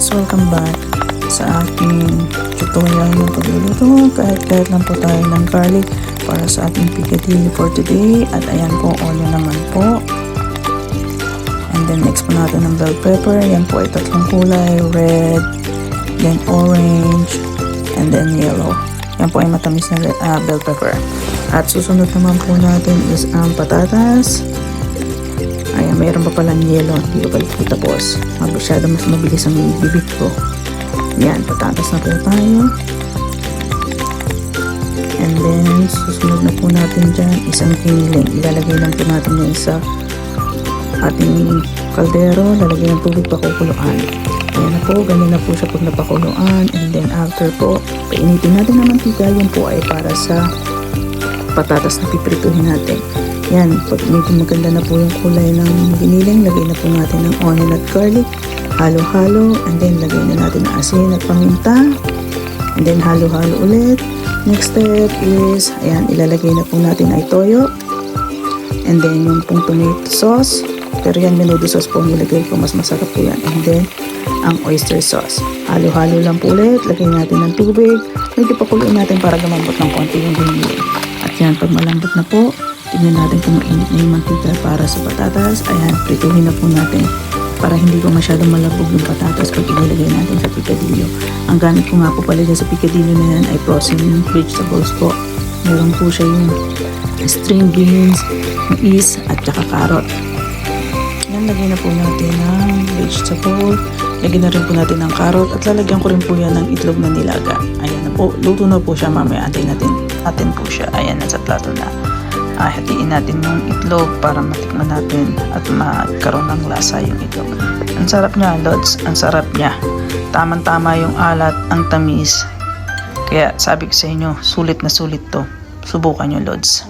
Lods, welcome back sa ating tutorial ng pagluluto. Kahit lang po tayo ng garlic para sa ating picadilly for today. At ayan po, onion naman po. And then next po natin ng bell pepper. Yan po ay tatlong kulay, red, then orange, and then yellow. Yan po ay matamis na bell pepper. At susunod naman po natin is ang patatas. Ayan, mayroon pa palang yellow. Hindi ko pala tapos. Masyado mas mabilis ang bibig ko. Yan, patatas na po tayo. And then, susunod na po natin dyan isang kiniling. Ilalagay lang po natin yan sa ating kaldero. Lalagay ng tubig pakukuluan. Ayan na po, ganyan na po siya pag napakuluan. And then after po, painitin natin ng mantika. Yan po ay para sa patatas na piprituhin natin. Yan, pag medyo maganda na po yung kulay ng giniling, lagay na po natin ng onion at garlic, halo-halo, and then lagay na natin ng asin at paminta, and then halo-halo ulit. Next step is, ayan, ilalagay na po natin ay toyo, and then yung pong tomato sauce, pero yan menudo sauce po nilagay ko, mas masarap po yan, and then ang oyster sauce. Halo-halo lang po ulit, lagay natin ng tubig, medyo pakuluin natin para lumambot ng konti yung giniling. At yan, pag malambot na po, tingnan natin kung mainit na yung mantika para sa patatas. Ayan, prituhin na po natin para hindi ko masyadong malabog yung patatas pag ilalagay natin sa picadillo. Ang gamit ko nga po pala dyan sa picadillo na yan ay frozen vegetables po. Meron po siya yung string beans, mais, at saka carrot. Yan, lagyan na po natin ng vegetable. Lagyan na rin po natin ng carrot at lalagyan ko rin po yan ng itlog na nilaga. Ayan na po, luto na po siya mamaya. Atin po siya. Ayan, nasa plato na. Hatiin natin yung itlog para matikman natin at magkaroon ng lasa yung itlog. Ang sarap niya, Lods. Ang sarap niya. Tamang-tama yung alat, ang tamis. Kaya sabi ko sa inyo, sulit na sulit to. Subukan nyo, Lods.